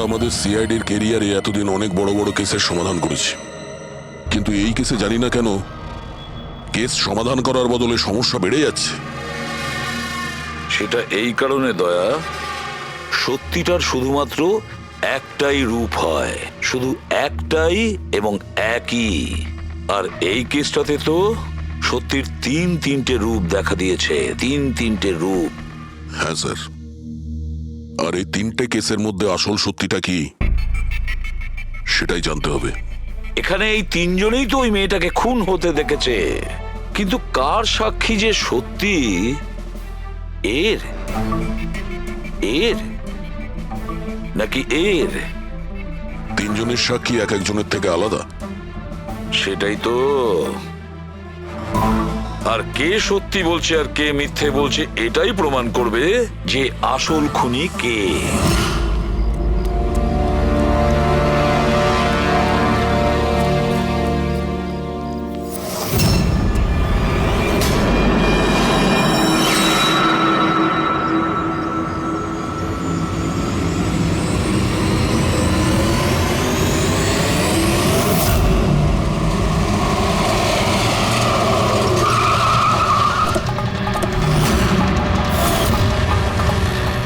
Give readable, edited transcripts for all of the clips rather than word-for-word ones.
আমাদের সিআইডির ক্যারিয়ারে এতদিন অনেক বড় বড় কেসের সমাধান করেছি, কিন্তু এই কেসে জানি না কেন কেস সমাধান করার বদলে সমস্যা বেড়ে যাচ্ছে। সেটা এই কারণে দয়া, সত্যিটার শুধুমাত্র একটাই রূপ হয়, শুধু একটাই এবং একই। আর এই কেসটাতে তো সত্যির তিনটে রূপ দেখা দিয়েছে, তিনটে রূপ। হ্যাঁ স্যার, আর এই তিনটে কেসের মধ্যে আসল সত্যিটা কি সেটাই জানতে হবে। এখানে এই তিনজনেই তো ওই মেয়েটাকে খুন হতে দেখেছে, কিন্তু কার সাক্ষী যে সত্যি এর এর নাকি এর? তিনজনের সাক্ষী এক একজনের থেকে আলাদা। সেটাই তো। আর কে সত্যি বলছে আর কে মিথ্যে বলছে এটাই প্রমাণ করবে যে আসল খুনি কে।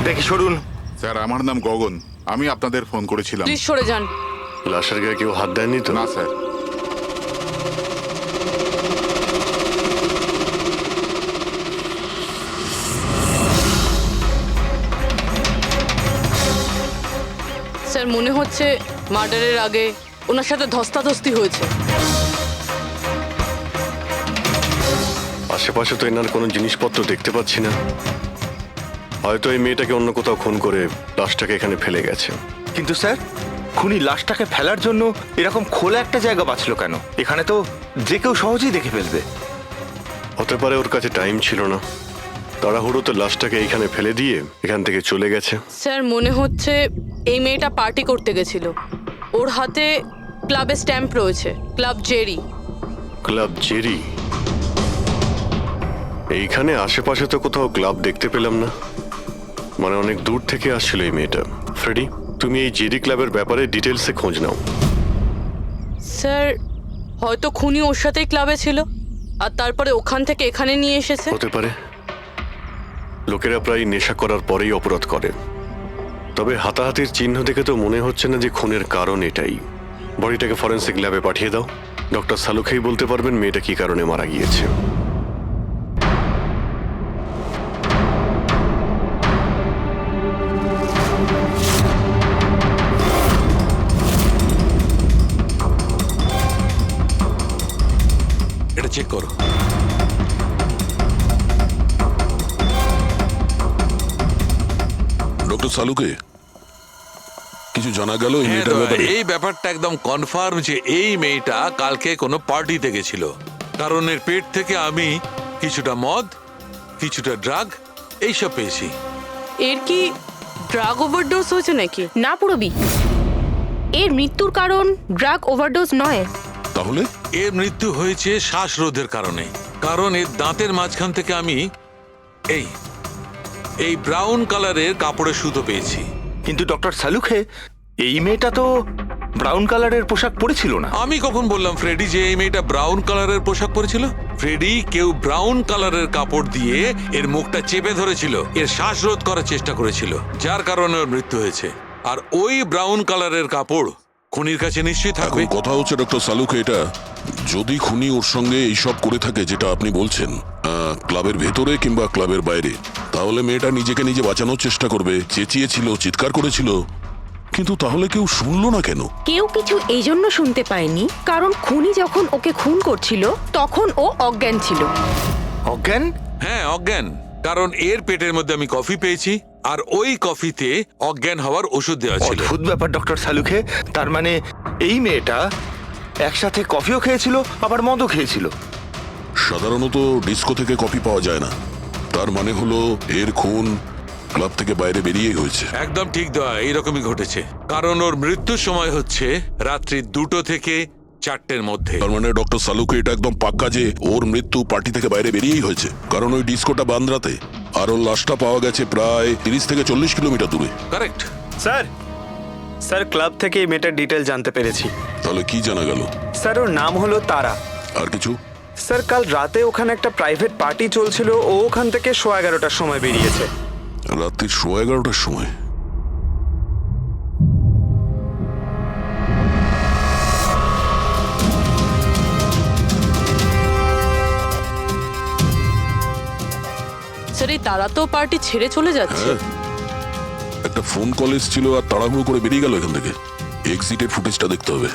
দেখি সরুন। স্যার, আমার নাম গগন, আমি আপনাদের ফোন করেছিলাম। প্লিজ সরে যান। লাশের গায়ে কেউ হাত দেয়নি তো? না স্যার। স্যার মনে হচ্ছে মার্ডারের আগে ওনার সাথে ধস্তাধস্তি হয়েছে। আশেপাশে তো এনার কোনো জিনিসপত্র দেখতে পাচ্ছি না। হয়তো এই মেয়েটাকে অন্য কোথাও খুন করে লাশটাকে এখানে ফেলে গেছে। কিন্তু স্যার, খুনি লাশটাকে ফেলার জন্য এরকম খোলা একটা জায়গা বাঁচলো কেন? এখানে তো যে কেউ সহজেই দেখে ফেলবে। হতে পারে ওর কাছে টাইম ছিল না, তাড়াহুড়োতে লাশটাকে এইখানে ফেলে দিয়ে এখান থেকে চলে গেছে। স্যার মনে হচ্ছে এই মেয়েটা পার্টি করতে গেছিল। ওর হাতে ক্লাবের স্ট্যাম্প রয়েছে, ক্লাব জেরি। Club Jerry? এইখানে আশেপাশে তো কোথাও ক্লাব দেখতে পেলাম না, মানে অনেক দূর থেকে আসছিল এই মেয়েটা। ফ্রেডি, তুমি এই জেরি ক্লাবের ব্যাপারে ডিটেলসে খোঁজ নাও। স্যার হয়তো খুনি ওর সাথেই ক্লাবে ছিল আর তারপরে ওখান থেকে এখানে নিয়ে এসেছে। হতে পারে। লোকেরা প্রায় নেশা করার পরেই অপরাধ করে, তবে হাতাহাতির চিহ্ন দেখে তো মনে হচ্ছে না যে খুনের কারণ এটাই। বডিটাকে ফরেন্সিক ল্যাবে পাঠিয়ে দাও। ডক্টর সালুখেই বলতে পারবেন মেয়েটা কি কারণে মারা গিয়েছে। এটা চেক করো। ডক্টর সালুকে কিছু জানা গেল এই মেয়েটার ব্যাপারে? এই ব্যাপারটা একদম কনফার্ম যে এই মেয়েটা কালকে কোনো পার্টিতে গেছিল, কারণ এর পেট থেকে আমি কিছুটা মদ, কিছুটা ড্রাগ এইসব পেয়েছি। এর কি ড্রাগ ওভারডোজ হয়েছে নাকি? না পুরবি, এর মৃত্যুর কারণ ড্রাগ ওভারডোজ নয়। তাহলে এর মৃত্যু হয়েছে শ্বাসরোধের কারণে, কারণ এর দাঁতের মাঝখান থেকে আমি এই ব্রাউন কালারের কাপড়ের সুতো পেয়েছি। কিন্তু ডক্টর সালুখে, এই মেয়েটা তো ব্রাউন কালারের পোশাক পরেছিল না। আমি কখন বললাম ফ্রেডি যে এই মেয়েটা ব্রাউন কালারের পোশাক পরেছিল? ফ্রেডি, কেউ ব্রাউন কালারের কাপড় দিয়ে এর মুখটা চেপে ধরেছিল, এর শ্বাসরোধ করার চেষ্টা করেছিল, যার কারণে ওর মৃত্যু হয়েছে। আর ওই ব্রাউন কালারের কাপড় খুনির কাছে নিশ্চয়ই থাকবে। এখন কথা হচ্ছে ডক্টর সালুকে, এটা যদি খুনি ওর সঙ্গে এইসব করে থাকে যেটা আপনি বলছেন, ক্লাবের ভেতরে কিংবা ক্লাবের বাইরে, তাহলে মেয়েটা নিজেকে নিজে বাঁচানোর চেষ্টা করবে, চেঁচিয়েছিল, চিৎকার করেছিল, কিন্তু তাহলে কেউ শুনলো না কেন? কেউ কিছু এই জন্য শুনতে পায়নি কারণ খুনি যখন ওকে খুন করছিল তখন ও অজ্ঞান ছিল। অজ্ঞান? হ্যাঁ, অজ্ঞান। কারণ এর পেটের মধ্যে আমি কফি পেয়েছি, আর ওই কফিতে অজ্ঞান হওয়ার ওষুধ দেওয়া ছিল। অদ্ভুত ব্যাপার ডক্টর সালুখে। তার মানে এই মেয়েটা একসাথে কফিও খেয়েছিল আবার মদও খেয়েছিল। সাধারণত ডিস্কো থেকে কফি পাওয়া যায় না, তার মানে হলো এর খুন ক্লাব থেকে বাইরে বেরিয়েই হয়েছে। একদম ঠিক দয়া, এইরকমই ঘটেছে। কারণ ওর মৃত্যুর সময় হচ্ছে রাত্রি 2টো থেকে 4টের মধ্যে। তার মানে ডক্টর সালুকে এটা একদম পাক্কা যে ওর মৃত্যু পার্টি থেকে বাইরে বেরিয়েই হয়েছে, কারণ ওই ডিস্কোটা বান্দ্রাতে, আর ওর লাশটা পাওয়া গেছে প্রায় 30 থেকে 40 কিলোমিটার দূরে। কারেক্ট। স্যার, স্যার ক্লাব থেকে এই মেয়েটার ডিটেল জানতে পেরেছি। তাহলে কি জানা গেল? স্যার ওর নাম হলো তারা। আর কিছু? স্যার কাল রাতে ওখানে একটা প্রাইভেট পার্টি চলছিল, ও ওখান থেকে 11:15টার সময় বেরিয়েছে। রাত্রি 11:30টার সময়? স্যার এই তারা তো পার্টি ছেড়ে চলে যাচ্ছে। হ্যাঁ, একটা ফোন কল এসেছিল আর তাড়াহুড়ো করে বেরিয়ে গেল এখান থেকে। এক্সিটের ফুটেজটা দেখতে হবে।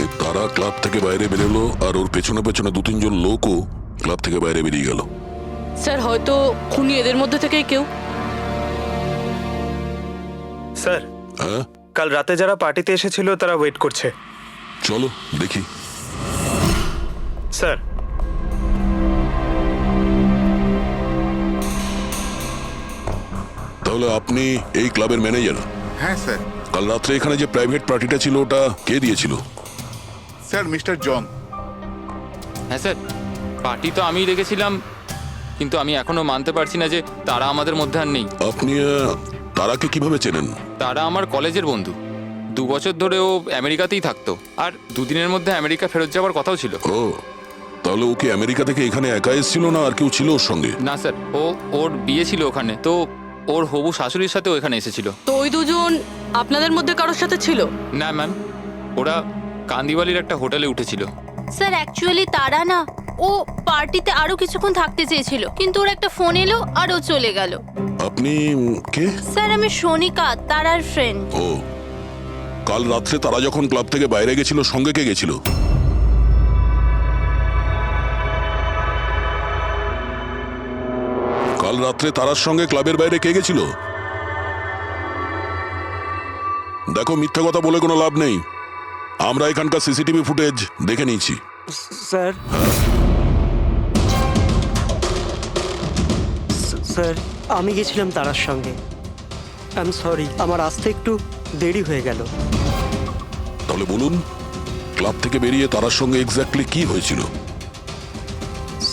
এই তারা ক্লাব থেকে বাইরে বেরোলো আর ওর পেছনে পেছনে 2-3 জন লোকও ক্লাব থেকে বাইরে বেরিয়ে গেল। স্যার হয়তো খুনি এদের মধ্যে থেকেই কেউ। স্যার হ্যাঁ, কাল রাতে যারা পার্টিতে এসেছিল তারা ওয়েট করছে। চলো দেখি। স্যার তাহলে আপনি এই ক্লাবের ম্যানেজার? হ্যাঁ স্যার। কাল রাত্রে এখানে যে প্রাইভেট পার্টিটা ছিল ওটা কে দিয়েছিল? Sir mister John. হ্যাঁ স্যার, পার্টি তো আমিই রেখেছিলাম, কিন্তু আমি এখনো মানতে পারছি না যে তারা আমাদের মধ্যে আর নেই। আপনি তারাকে কিভাবে চেনেন? তারা আমার কলেজের বন্ধু। 2 বছর ধরে ও আমেরিকাতেই থাকতো, আর 2 দিনের মধ্যে আমেরিকা ফেরত যাওয়ার কথাও ছিল। ও, তাহলে ও কি আমেরিকা থেকে এখানে একা এসেছিল না আর কেউ ছিল ওর সঙ্গে? না স্যার, ওর বিয়ে ছিল ওখানে, তো ওর হবু শাশুড়ির সাথেও এখানে এসেছিল। তো ওই দুজন আপনাদের মধ্যে কারোর সাথে ছিল? না ম্যাম, ওরা কান্দিওয়ালির একটা হোটেলে উঠেছিল। স্যার অ্যাকচুয়ালি তারা না, ও পার্টিতে আরো কিছুক্ষণ থাকতে চেয়েছিল, কিন্তু ওর একটা ফোন এলো আর ও চলে গেল। আপনি কে? স্যার আমি সোনিকা, তারার ফ্রেন্ড। ও, কাল রাত্রে তারা যখন ক্লাব থেকে বাইরে গেছিল সঙ্গে কে গেছিল? কাল রাত্রে তারার সঙ্গে ক্লাবের বাইরে কে গেছিল? দেখো, মিথ্যা কথা বলে কোনো লাভ নেই। আমরা এখানকার সিসিটিভি ফুটেজ দেখে নিয়েছি। স্যার স্যার আমি গেছিলাম তারার সঙ্গে। আই এম সরি, আমার আসতে একটু দেরি হয়ে গেল। তাহলে বলুন, ক্লাব থেকে বেরিয়ে তারার সঙ্গে এক্স্যাক্টলি কি হয়েছিল?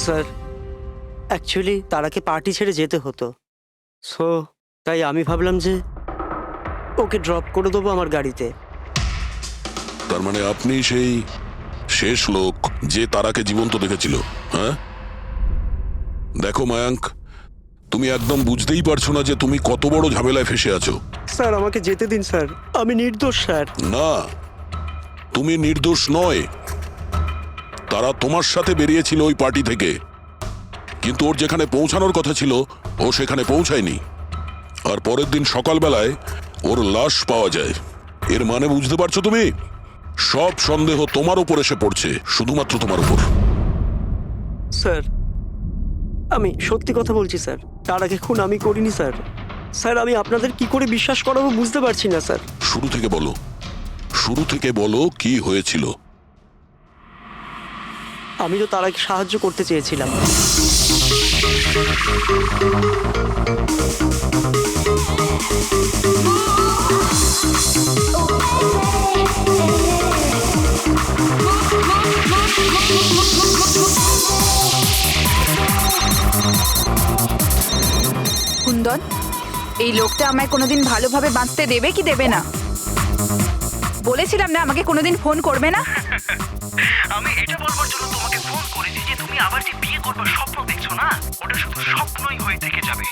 স্যার অ্যাকচুয়ালি তারাকে পার্টি ছেড়ে যেতে হতো, সো তাই আমি ভাবলাম যে ওকে ড্রপ করে দেবো আমার গাড়িতে। তার মানে আপনি সেই শেষ লোক যে তারাকে জীবন্ত দেখেছিল? হ্যাঁ, দেখো মায়াঙ্ক, তুমি একদম বুঝতেই পারছো না যে তুমি কত বড় ঝামেলায় ফেসে আছো। স্যার আমাকে যেতে দিন স্যার, আমি নির্দোষ স্যার। না, তুমি নির্দোষ নয়। তারা তোমার সাথে বেরিয়েছিল ওই পার্টি থেকে, কিন্তু ওর যেখানে পৌঁছানোর কথা ছিল ও সেখানে পৌঁছায়নি। আর পরের দিন সকালবেলায় ওর লাশ পাওয়া যায়। এর মানে বুঝতে পারছো তুমি? সব সন্দেহ তোমার উপর এসে পড়ছে, শুধুমাত্র তোমার উপর। স্যার আমি সত্যি কথা বলছি স্যার, তার আগে খুন আমি করিনি স্যার। স্যার আমি আপনাদের কি করে বিশ্বাস করাবো বুঝতে পারছি না স্যার। শুরু থেকে বলো, শুরু থেকে বলো কি হয়েছিল। আমি তো তারাকে সাহায্য করতে চেয়েছিলাম। কুন্দন, এই লোকটা আমায় কোনোদিন ভালোভাবে বাঁচতে দেবে কি দেবে না? বলেছিলাম না আমাকে কোনোদিন ফোন করবে না। আমি এটা বলবার জন্য তোমাকে ফোন করেছি যে তুমি আবার যে বিয়ে করবার স্বপ্ন দেখছো না, ওটা শুধু স্বপ্নই হয়ে থেকে যাবে।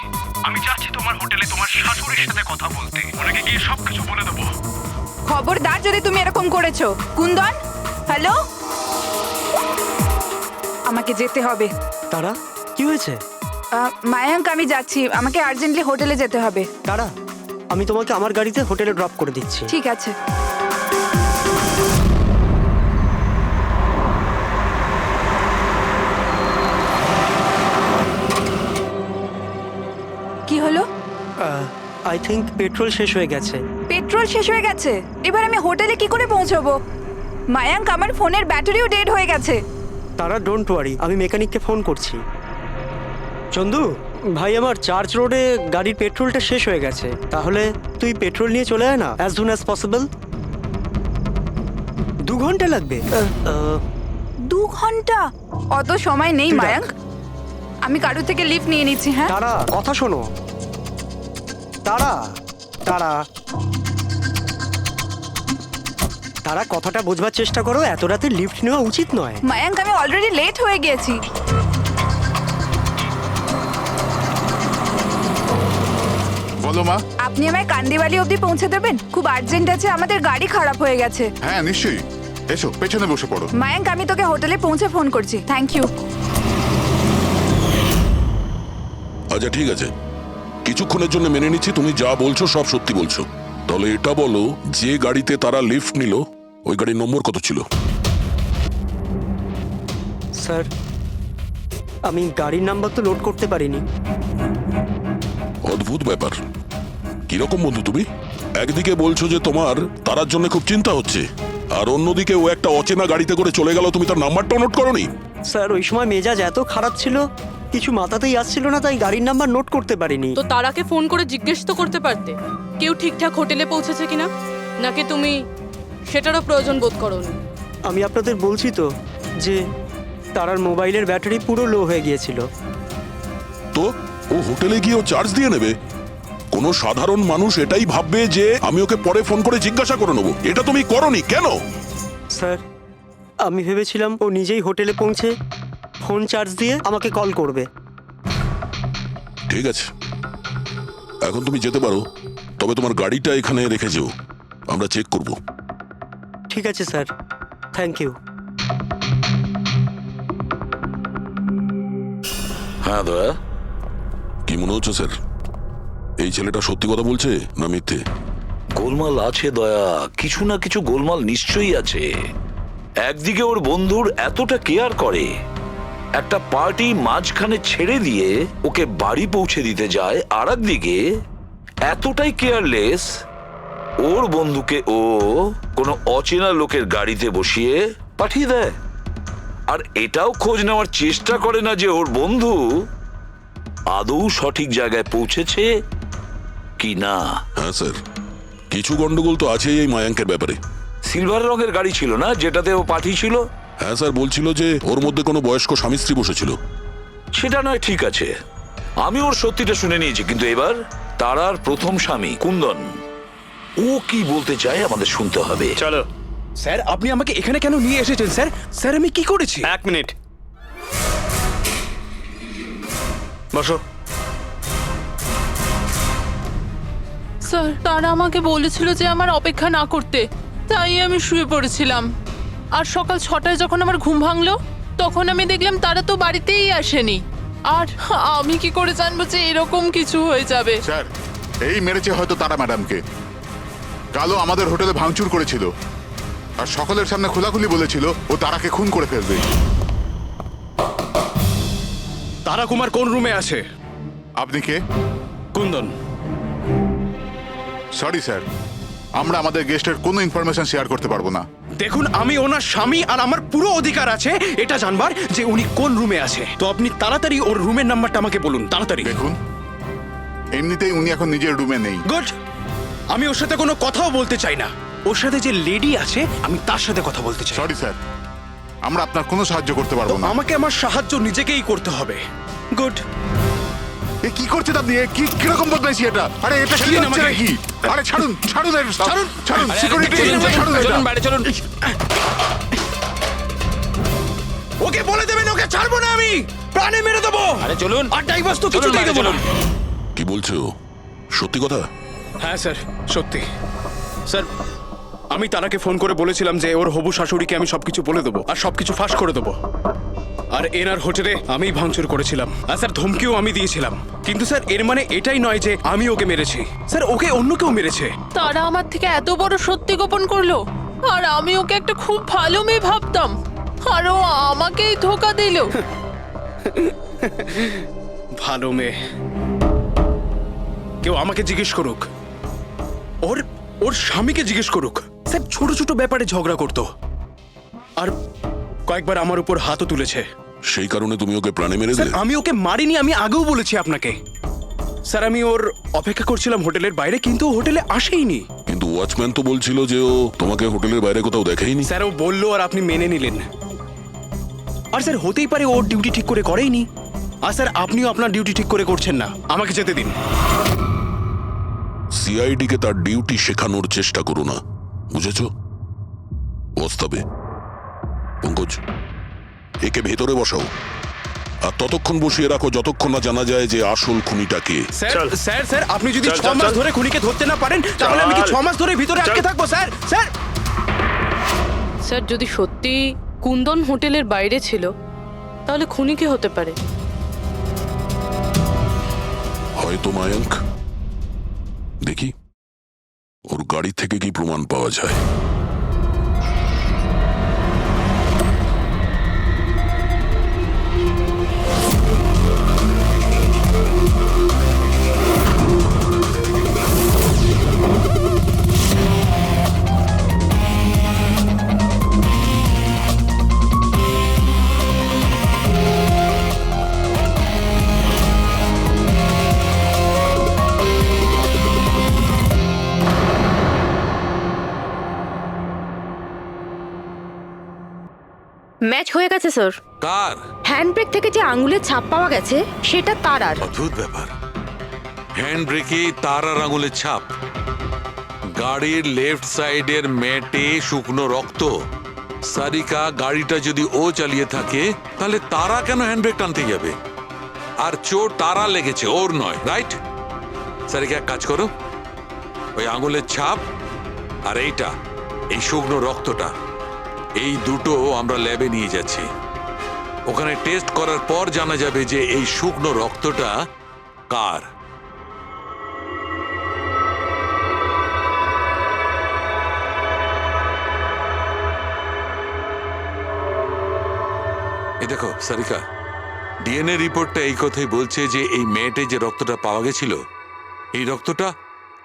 আমি যাচ্ছি তোমার হোটেলে তোমার শাশুড়ির সাথে কথা বলতে, ওনাকে গিয়ে সবকিছু বলে দেবো। খবরদার যদি তুমি এরকম করেছো। কুন্দন, হ্যালো, আমাকে যেতে হবে। তারা কি হয়েছে? মায়াঙ্ক আমি যাচ্ছি, আমাকে আর্জেন্টলি হোটেলে যেতে হবে। তারা আমি তোমাকে আমার গাড়িতে হোটেলে ড্রপ করে দিচ্ছি। ঠিক আছে। কি হলো? আই থিঙ্ক পেট্রোল শেষ হয়ে গেছে। পেট্রোল শেষ হয়ে গেছে? এবার আমি হোটেলে কি করে পৌঁছবো? মায়াঙ্ক আমার ফোনের ব্যাটারিও ডেড হয়ে গেছে। তারা ডোন্ট ওয়ারি, আমি মেকানিককে ফোন করছি। চন্দু ভাই, আমার চার্চ রোডে গাড়ির পেট্রোলটা শেষ হয়ে গেছে, তাহলে তুই পেট্রোল নিয়ে চলে আয় না অ্যাজ সুন অ্যাজ পসিবল। 2 ঘন্টা লাগবে। 2 ঘন্টা? অত সময় নেই মায়াঙ্ক। আমি কারোর থেকে লিফট নিয়ে নিচ্ছি। হ্যাঁ তারা কথা শোনো। তারা তারা তারা কথাটা বোঝবার চেষ্টা করো, এত রাতে লিফট নেওয়া উচিত নয়। মায়াঙ্ক, আমি অলরেডি লেট হয়ে গেছি। বলো মা। আপনি আমায় কান্দিবালি অবধি পৌঁছে দেবেন? খুব আর্জেন্ট আছে, আমাদের গাড়ি খারাপ হয়ে গেছে। হ্যাঁ নিশ্চয়ই, এসো পেছনে বসে পড়ো। মায়াঙ্ক, আমি তোকে হোটেলে পৌঁছে ফোন করছি। Thank you. আচ্ছা ঠিক আছে, কিছুক্ষণের জন্য মেনে নিচ্ছি তুমি যা বলছো সব সত্যি বলছো। তাহলে এটা বলো, যে গাড়িতে তারা লিফট নিল ওই গাড়ির নম্বর কত ছিল? স্যার, আমি গাড়ির নাম্বার তো লোড করতে পারিনি। অদ্ভুত ব্যাপার। কিরকম বন্ধু তুমি? একদিকে বলছো যে তোমার তারার জন্য খুব চিন্তা হচ্ছে, আর অন্যদিকে ও একটা অচেনা গাড়িতে করে চলে গেল, তুমি তার নাম্বারটাও নোট করোনি? স্যার, ওই সময় মেজাজ এত খারাপ ছিল, কিছু মাথাতেই আসছিল না, তাই গাড়ির নাম্বার নোট করতে পারিনি। তো তারাকে ফোন করে জিজ্ঞেস তো করতে পারতে কেউ ঠিকঠাক হোটেলে পৌঁছেছে কিনা, নাকি তুমি সেটারও প্রয়োজন বোধ করোনি? আমি আপনাদের বলছি তো যে তারার মোবাইলের ব্যাটারি পুরো লো হয়ে গিয়েছিল। তো ও হোটেলে গিয়ে ও চার্জ দিয়ে নেবে? কোনো সাধারণ মানুষ এটাই ভাববে যে আমি ওকে পরে ফোন করে জিজ্ঞাসা করে নেবো। এটা তুমি করোনি কেন? স্যার, আমি ভেবেছিলাম ও নিজেই হোটেলে পৌঁছে ফোন চার্জ দিয়ে আমাকে কল করবে। ঠিক আছে, এখন তুমি যেতে পারো, তবে তোমার গাড়িটা এখানে রেখে যেও, আমরা চেক করব। ঠিক আছে স্যার, থ্যাংক ইউ। হ্যাঁ দয়া। কি মনে হচ্ছে স্যার, এই ছেলেটা সত্যি কথা বলছে না মিথ্যে? গোলমাল আছে দয়া, কিছু না কিছু গোলমাল নিশ্চয়ই আছে। একদিকে ওর বন্ধুর এতটা কেয়ার করে, একটা পার্টি মাঝখানে ছেড়ে দিয়ে ওকে বাড়ি পৌঁছে দিতে যায়, আর একদিকে এতটাই কেয়ারলেস ওর বন্ধুকে ও কোনো অচেনা লোকের গাড়িতে বসিয়ে পাঠিয়ে দেয়, আর এটাও খোঁজ নেওয়ার চেষ্টা করে না যে ওর বন্ধু আদৌ সঠিক জায়গায় পৌঁছেছে কি না। হ্যাঁ স্যার, কিছু গন্ডগোল তো আছেই এই মায়াঙ্কের ব্যাপারে। সিলভার রঙের গাড়ি ছিল না যেটাতে ও পাঠিয়েছিল? হ্যাঁ স্যার, বলছিল যে ওর মধ্যে কোনো বয়স্ক স্বামী স্ত্রী বসেছিল। সেটা নয়, ঠিক আছে, আমি ওর সত্যিটা শুনে নিয়েছি, কিন্তু এবার তারার প্রথম স্বামী কুন্দন, ও কি বলতে চায় আমাদের শুনতে হবে। চলো। স্যার, আপনি আমাকে এখানে কেন নিয়ে এসেছেন স্যার? স্যার, আমি কি করেছি? এক মিনিট বসো। স্যার, তারা আমাকে বলেছিল যে আমার অপেক্ষা না করতে, তাই আমি শুয়ে পড়েছিলাম। আর সকাল 6টায় যখন আমার ঘুম ভাঙলো, তখন আমি দেখলাম তারা তো বাড়িতেই আসেনি। আর আমি কি করে জানবো যে এরকম কিছু হয়ে যাবে? স্যার, এই মেরেছে হয়তো তারা ম্যাডামকে। কালো আমাদের হোটেলে ভাঙচুর করেছিল, আর সকলের সামনে খোলাখুলি বলেছিল ও তারাকে খুন করে ফেলবে। তারা কুমার কোন রুমে আছে? আপনি কে? কুন্দন। সরি স্যার, আমরা আমাদের গেস্টের কোনো ইনফরমেশন শেয়ার করতে পারবো না। দেখুন, আমি ওনার স্বামী, আর আমার পুরো অধিকার আছে এটা জানবার যে উনি কোন রুমে আছে। তো আপনি তাড়াতাড়ি ওর রুমের নাম্বারটা আমাকে বলুন, তাড়াতাড়ি। দেখুন, এমনিতেই উনি এখন নিজের রুমে নেই। গুড। আমি ওর সাথে কোনো কথাও বলতে চাই না। ওর সাথে যে লেডি আছে আমি তার সাথে কথা বলতে চাই। সরি স্যার, আমরা আপনার কোনো সাহায্য করতে পারবো না। আমাকে আমার সাহায্য নিজেকেই করতে হবে। গুড। এ কি করছে আপনি? এ কি কিরকম বদমাইশি এটা? আরে এটা কি হচ্ছে নাকি? আরে ছাড়ুন, ছাড়ুন, ছাড়ুন, ছাড়ুন, সিকিউরিটি ছাড়ুন এটা। বাইরে চলুন। ওকে বলে দেবেন ওকে ছাড়বো না, আমি প্রাণে মেরে দেবো। আরে চলুন। আর ডাইভার্স তো কিছুতেই দেবো না। কি বলছো, সত্যি কথা? হ্যাঁ স্যার, সত্যি। স্যার, আমি তারাকে ফোন করে বলেছিলাম যে ওর হবু শাশুড়িকে আমি সবকিছু বলে দেবো আর সবকিছু ফাঁস করে দেবো। আর এনার হোটেলে আমি ভাঙচুর করেছিলাম, আর স্যার ধমকিও আমি দিয়েছিলাম। কিন্তু স্যার, এর মানে এটাই নয় যে আমি ওকে মেরেছি। স্যার, ওকে অন্য কেউ মেরেছে। তারা আমার থেকে এত বড় সত্যি গোপন করলো, আর আমি ওকে একটা খুব ভালো মেয়ে ভাবতাম, আর ও আমাকেই ধোকা দিল। ভালো মেয়ে? কেউ আমাকে জিজ্ঞেস করুক, ওর স্বামীকে জিজ্ঞেস করুক। স্যার, ছোট ছোট ব্যাপারে ঝগড়া করতো, আর কয়েকবার আমার উপর হাতও তুলেছে। সেই কারণে তুমি ওকে প্রাণে মেরে স্যার, দিলে? আমি ওকে মারিনি, আমি আগেও বলেছি আপনাকে। স্যার, আমি ওর অপেক্ষা করছিলাম হোটেলের বাইরে, কিন্তু ও হোটেলে আসেইনি। কিন্তু ওয়াচম্যান তো বলছিল যে ও তোমাকে হোটেলের বাইরে কোথাও দেখেইনি। স্যার, ও বললো আর আপনি মেনে নিলেন। আর স্যার, হতেই পারে ওর ডিউটি ঠিক করে করেইনি। আর স্যার আপনিও আপনার ডিউটি ঠিক করে করছেন না, আমাকে যেতে দিন। সিআইডি কে তার ডিউটি শেখানোর চেষ্টা করো না, বুঝেছ? বস্তাবে পঙ্কজ, একে ভেতরে বসাও আর ততক্ষণ বসিয়ে রাখো যতক্ষণ না জানা যায় যে আসল খুনিটা কে। স্যার স্যার স্যার আপনি যদি 6 মাস ধরে খুনিকে ধরতে না পারেন তাহলে আমি কি 6 মাস ধরে ভিতরে আটকে থাকবো স্যার? স্যার স্যার যদি সত্যি কুন্দন হোটেলের বাইরে ছিল তাহলে খুনি কে হতে পারে? হয়তো মায়াঙ্ক। দেখি ওর গাড়ি থেকে কি প্রমাণ পাওয়া যায়। ম্যাচ হয়ে গেছে স্যার। কার? হ্যান্ডব্রেক থেকে যে আঙুলের ছাপ পাওয়া গেছে সেটা তারার। অদ্ভুত ব্যাপার, হ্যান্ড ব্রেকে তার আর আঙুলের ছাপ। গাড়ির লেফট সাইডের ম্যাটে শুকনো রক্ত। সারিকা গাড়িটা যদি ও চালিয়ে থাকে তাহলে তারা কেন হ্যান্ডব্রেক টানতে যাবে? আর চোট তারা লেগেছে, ওর নয়, রাইট? সারিকা এক কাজ করো, ওই আঙুলের ছাপ আর এইটা, এই শুকনো রক্তটা, এই দুটো আমরা ল্যাবে নিয়ে যাচ্ছি। ওখানে টেস্ট করার পর জানা যাবে যে এই শুকনো রক্তটা কার। এই দেখো সারিকা, ডিএনএ রিপোর্টটা এই কথাই বলছে যে এই মেয়েটে যে রক্তটা পাওয়া গেছিল এই রক্তটা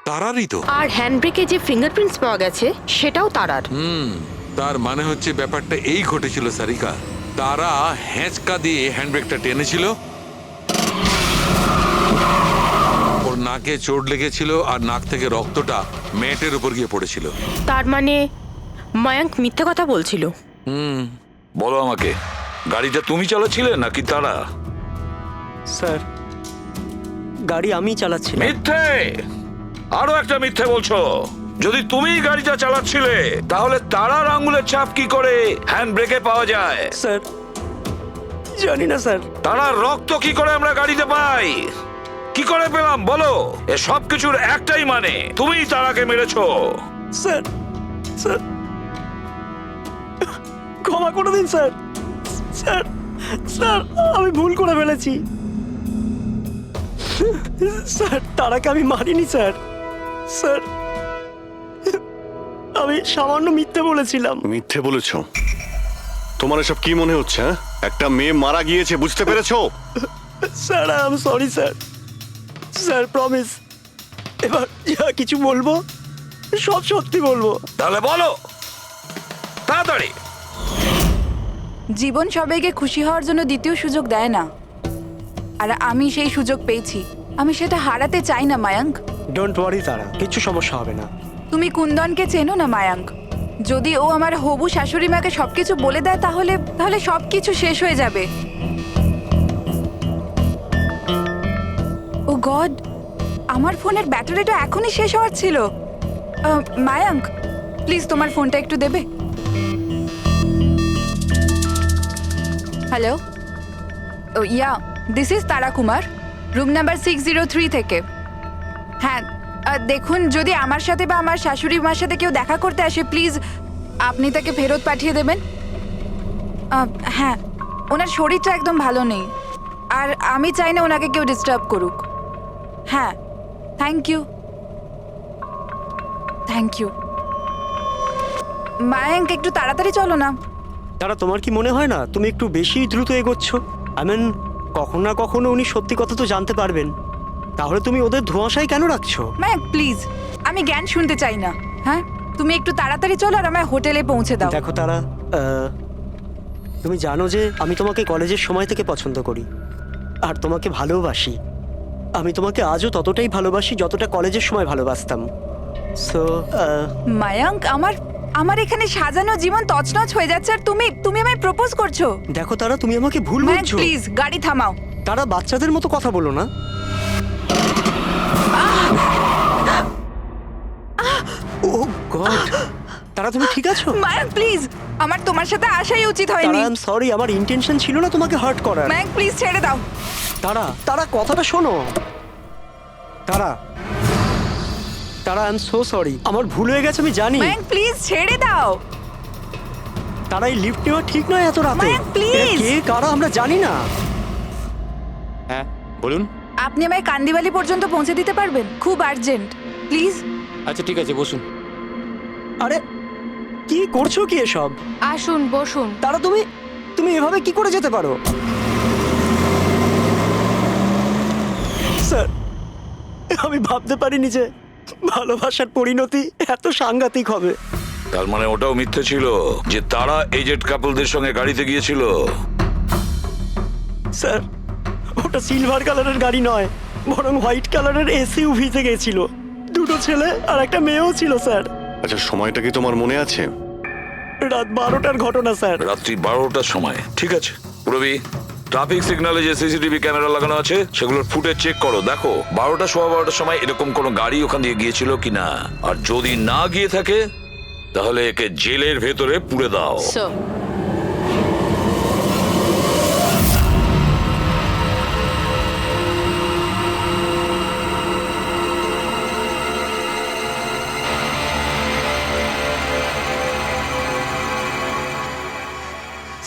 তারারই তো। আর হ্যান্ডব্রেকে যে ফিঙ্গারপ্রিন্টস পাওয়া গেছে সেটাও তারার। তার মানে হচ্ছে ব্যাপারটা এই ঘটেছিল সারিকা, তারা হ্যাঁচকা দিয়ে হ্যান্ডব্রেকটা টেনেছিল, ওর নাকে চোট লেগেছিল আর নাক থেকে রক্তটা ম্যাটের উপর গিয়ে পড়েছিল। তার মানে মায়াঙ্ক মিথ্যে কথা বলছিল। বলো আমাকে, গাড়িটা তুমি চালাচ্ছিলে নাকি তারা? স্যার গাড়ি আমি চালাচ্ছি। মিথ্যে, আরো একটা মিথ্যে বলছো। যদি তুমি গাড়িটা চালাচ্ছিলে তাহলে তারার আঙ্গুলের ছাপ কি করে হ্যান্ড ব্রেকে পাওয়া যায়? স্যার জানি না স্যার। তারার রক্ত কি করে আমরা গাড়িতে পাই? কি করে পেলাম বলো? এ সব কিছুর একটাই মানে, তুমি তারাকে মেরেছো। স্যার স্যার ক্ষমা করে দিন স্যার। স্যার স্যার আমি ভুল করে ফেলেছি স্যার, তারাকে আমি মারিনি স্যার। স্যার আমি সামান্য মিথ্যে বলেছিলাম। মিথ্যে বলেছো? তোমার এসব কি মনে হচ্ছে? হ্যাঁ, একটা মেয়ে মারা গিয়েছে, বুঝতে পেরেছো? Sir I am sorry sir. Sir promise, এবার যা কিছু বলবো সব সত্যি বলবো। তাহলে বলো তাড়াতাড়ি। জীবন সবাইকে খুশি হওয়ার জন্য দ্বিতীয় সুযোগ দেয় না, আর আমি সেই সুযোগ পেয়েছি। আমি সেটা হারাতে চাই না মায়াঙ্ক। ডোন্ট ওয়ারি তারা, কিছু সমস্যা হবে না। তুমি কুন্দনকে চেনো না মায়াঙ্ক? যদি ও আমার হবু শাশুড়ি মাকে সবকিছু বলে দেয় তাহলে তাহলে সবকিছু শেষ হয়ে যাবে। ও গড, আমার ফোনের ব্যাটারিটা এখনই শেষ হওয়ার ছিল। মায়াঙ্ক প্লিজ তোমার ফোনটা একটু দেবে? Hello, yeah this is Tara Kumar, room number 603 থেকে। হ্যাঁ দেখুন, যদি আমার সাথে বা আমার শাশুড়ি মার সাথে কেউ দেখা করতে আসে প্লিজ আপনি তাকে ফেরত পাঠিয়ে দেবেন। হ্যাঁ, ওনার শরীরটা একদম ভালো নেই আর আমি চাই না ওনাকে কেউ ডিস্টার্ব করুক। হ্যাঁ, thank you thank you. Mayank একটু তাড়াতাড়ি চলো না। তারা তোমার কি মনে হয় না তুমি একটু বেশি দ্রুত এগোচ্ছ? আই মিন কখনো না কখনো উনি সত্যি কথা তো জানতে পারবেন, তাহলে তুমি ওদের ধোঁয়াশায় কেন রাখছো? মায়াঙ্ক প্লিজ, আমি জ্ঞান শুনতে চাই না। হ্যাঁ, তুমি একটু তাড়াতাড়ি চলো আর আমায় হোটেলে পৌঁছে দাও। দেখো তারা, তুমি জানো যে আমি তোমাকে কলেজের সময় থেকে পছন্দ করি আর তোমাকে ভালোবাসি। আমি তোমাকে আজও ততটাই ভালোবাসি যতটা কলেজের সময় ভালোবাসতাম। সো মায়াঙ্ক, আমার এখানে সাজানো জীবন তছনছ হয়ে যাচ্ছে আর তুমি আমায় প্রপোজ করছো। দেখো তারা, তুমি আমাকে ভুল মায়াঙ্ক বলছো। প্লিজ গাড়ি থামাও। তারা বাচ্চাদের মতো কথা বলো না। ও গড, তারা তুমি ঠিক আছো? মায়াঙ্ক প্লিজ, আমার তোমার সাথে আসাই উচিত তারা হয়নি। আই এম সরি, আমার ইন্টেনশন ছিল না তোমাকে হার্ট করার। মায়াঙ্ক প্লিজ ছেড়ে দাও। তারা কথাটা শোনো। তারা আই এম সো সরি, আমার ভুল হয়ে গেছে, আমি জানি। মায়াঙ্ক প্লিজ ছেড়ে দাও। তারা এই লিফট নেওয়া ঠিক নয় এত রাতে। মায়াঙ্ক, please! এরা কে কারা আমরা জানি না। হ্যাঁ বলুন। আপনি আমায় কান্দিবালি পর্যন্ত পৌঁছে দিতে পারবেন? খুব আর্জেন্ট, প্লিজ। আচ্ছা ঠিক আছে, বসুন। আরে কি করছো কি এসব? আসুন বসুন। তারা তুমি এভাবে কি করে যেতে পারো? স্যার, আমি ভাবতে পারিনি যে ভালোবাসার পরিণতি এত সাংঘাতিক হবে। তার মানে ওটাও মিথ্যে ছিল যে তারা এজেড কাপলদের সঙ্গে গাড়িতে গিয়েছিল? স্যার, ওটা সিলভার কালারের গাড়ি নয়, বরং হোয়াইট কালারের এসইউভিতে গেছিল। দুটো ছেলে আর একটা মেয়েও ছিল স্যার। আচ্ছা, সময়টা কি তোমার মনে আছে? রাত 12টার ঘটনা স্যার। রাত্রি 12টার সময়, ঠিক আছে। রবি, ট্রাফিক সিগন্যালে যে সিসিটিভি ক্যামেরা লাগানো আছে সেগুলোর ফুটেজ চেক করো, দেখো 12টার সময় এরকম কোনো গাড়ি ওখান দিয়ে গিয়েছিল কিনা। আর যদি না গিয়ে থাকে তাহলে একে জেলের ভেতরে পুরে দাও। স্যার,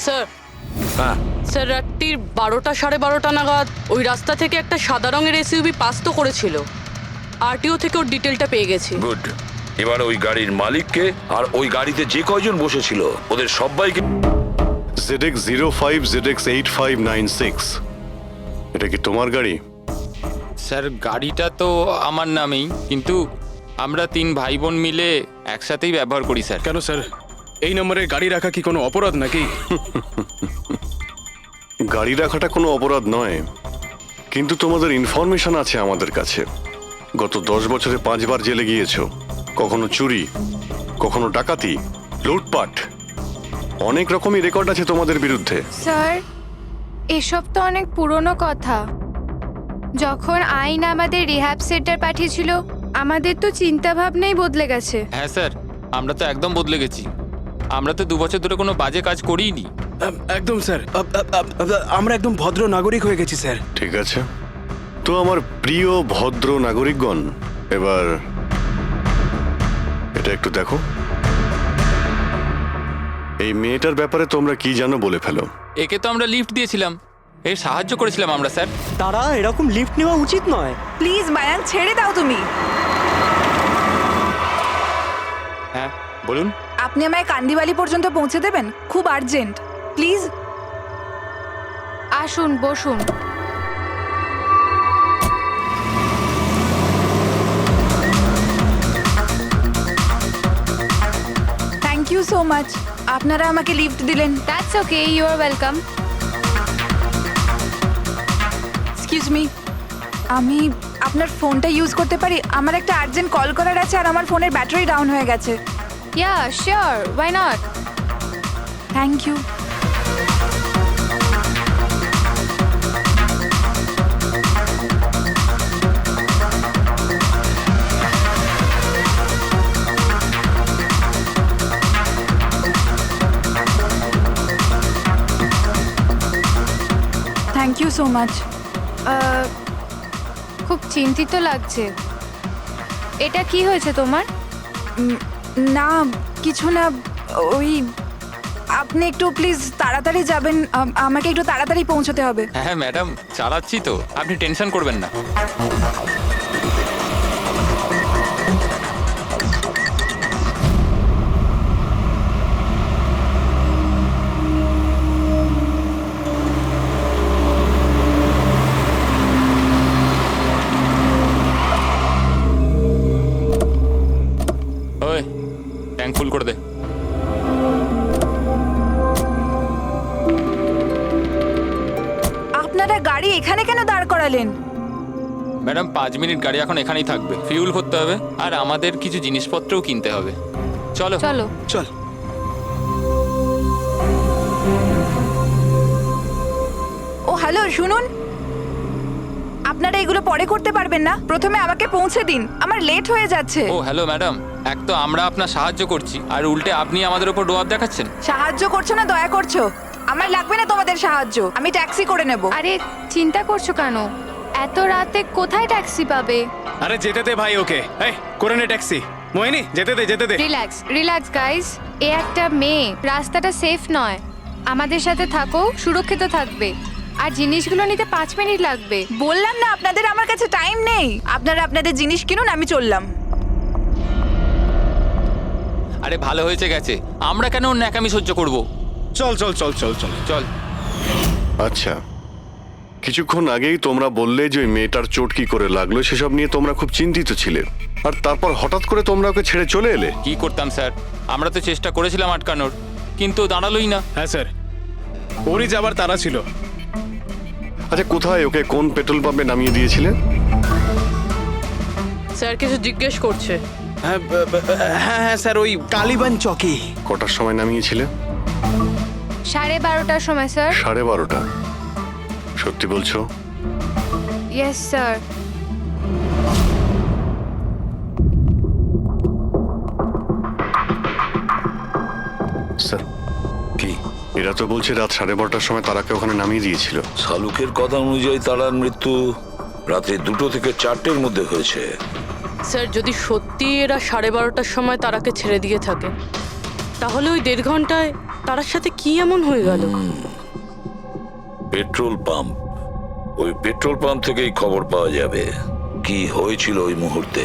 স্যার, হ্যাঁ, স্যার রাত্রির 12টা 12:30 নাগাদ ওই রাস্তা থেকে একটা সাদা রঙের এসইউভি পাস তো করেছিল। আরটিও থেকে ওর ডিটেলটা পেয়ে গেছি। গুড। এবার ওই গাড়ির মালিককে আর ওই গাড়িতে যে কয়জন বসেছিল ওদের সবাইকে। ZX 05 ZX 8596, এটা কি তোমার গাড়ি? স্যার গাড়িটা তো আমার নামেই, কিন্তু আমরা 3 ভাই বোন মিলে একসাথেই ব্যবহার করি স্যার। কেন স্যার, এই নম্বরে গাড়ি রাখা কি কোনো অপরাধ নাকি? গাড়ি রাখাটা কোনো অপরাধ নয়, কিন্তু তোমাদের ইনফরমেশন আছে আমাদের কাছে। গত 10 বছরে 5 বার জেলে গিয়েছো। কখনো চুরি, কখনো ডাকাতি, লুটপাট, অনেক রকমই রেকর্ড আছে তোমাদের বিরুদ্ধে। স্যার, এসব তো অনেক পুরনো কথা। যখন আইন আমাদের রিহ্যাব সেন্টার পাঠিয়েছিল আমাদের তো চিন্তা ভাবনাই বদলে গেছে। হ্যাঁ স্যার, আমরা তো একদম বদলে গেছি। আমরা তো 2 বছর ধরে কোনো বাজে কাজ করিনি। একদম স্যার, আমরা একদম ভদ্র নাগরিক হয়ে গেছি স্যার। ঠিক আছে, তো আমার প্রিয় ভদ্র নাগরিকগণ, এবার এটা একটু দেখো। এই মেয়েটার ব্যাপারে তোমরা কি জানো বলে ফেলো। একে তো আমরা লিফট দিয়েছিলাম, এর সাহায্য করেছিলাম আমরা স্যার। তারা এরকম লিফট নেওয়া উচিত নয়। প্লিজ মায়াঙ্ক, ছেড়ে দাও তুমি। হ্যাঁ বলুন। আপনি আমায় কান্দিবালি পর্যন্ত পৌঁছে দেবেন? খুব আর্জেন্ট, প্লিজ। আসুন বসুন। থ্যাংক ইউ সো মাচ, আপনারা আমাকে লিফট দিলেন। That's okay, you are welcome. Excuse me, আমি আপনার ফোনটা ইউজ করতে পারি? আমার একটা আর্জেন্ট কল করার আছে আর আমার ফোনের ব্যাটারি ডাউন হয়ে গেছে। Yeah sure, why not. Thank you. Thank you so much. খুব চিন্তিত লাগছে। এটা কি হয়েছে তোমার? না কিছু না, ওই আপনি একটু প্লিজ তাড়াতাড়ি যাবেন, আমাকে একটু তাড়াতাড়ি পৌঁছতে হবে। হ্যাঁ ম্যাডাম, চালাচ্ছি তো, আপনি টেনশন করবেন না। ওই ট্যাঙ্ক ফুল করে দে। আপনারা গাড়ি এখানে কেন দাঁড় করালেন? ম্যাডাম 5 মিনিট গাড়ি এখন এখানেই থাকবে, ফিউল করতে হবে আর আমাদের কিছু জিনিসপত্রও কিনতে হবে। চলো চলো চল। ও হ্যালো, শুনুন, আপনারা এগুলো পরে করতে পারবেন না? প্রথমে আমাকে পৌঁছে দিন, আমার লেট হয়ে যাচ্ছে। ও হ্যালো ম্যাডাম, এক তো আমরা আপনার সাহায্য করছি আর উল্টে আপনি আমাদের উপর ডোয়াব দেখাচ্ছেন। সাহায্য করছো না দয়া করছো? আমার লাগবে না তোমাদের সাহায্য, আমি ট্যাক্সি করে নেব। আরে চিন্তা করছো কেন? এত রাতে কোথায় ট্যাক্সি পাবে? আরে যেতে দে ভাই ওকে, এই করে নে ট্যাক্সি। মোহিনী যেতে দে যেতে দে। রিল্যাক্স রিল্যাক্স গাইস, এ একটা মেয়ে, রাস্তাটা সেফ নয়। আমাদের সাথে থাকো, সুরক্ষিত থাকবে। আর জিনিসগুলো নিতে 5 মিনিট লাগবে। বললাম না আপনাদের আমার কাছে টাইম নেই। আপনারা আপনাদের জিনিস কিনুন, আমি চললাম। আরে ভালো হয়েছে গেছে, আমরা কেন ওর ন্যাকামি সহ্য করব? চল চল চল চল চল চল। আচ্ছা, কিছুক্ষণ আগেই তোমরা বললে যে ওই মেয়েটার চোট কি করে লাগলো সেসব নিয়ে তোমরা খুব চিন্তিত ছিলে, আর তারপর হঠাৎ করে তোমরা ওকে ছেড়ে চলে এলে। কি করতাম স্যার, আমরা তো চেষ্টা করেছিলাম আটকানোর, কিন্তু দাঁড়ালোই না। হ্যাঁ স্যার, ওরই যাবার তারা ছিল। আচ্ছা, কোথায় ওকে কোন পেট্রোল পাম্পে নামিয়ে দিয়েছিলে? স্যার কিছু জিজ্ঞেস করছে। হ্যাঁ হ্যাঁ স্যার, ওই কালীবান চকে। কটার সময় নামিয়েছিলে? 12:30টার সময় স্যার। 12:30? সত্যি বলছো? Yes sir. স্যার কি? এরা তো বলছে রাত 12:30টার সময় তারাকে ওখানে নামিয়ে দিয়েছিল। শালুকের কথা অনুযায়ী তারার মৃত্যু রাতে 2টো থেকে 4টের মধ্যে হয়েছে। স্যার যদি সত্যি এরা 12:30টার সময় তারাকে ছেড়ে দিয়ে থাকে, তাহলে ওই 1.5 ঘন্টায় তারার সাথে কি এমন হয়ে গেল? পেট্রোল পাম্প, ওই পেট্রোল পাম্প থেকেই খবর পাওয়া যাবে কি হয়েছিল ওই মুহূর্তে।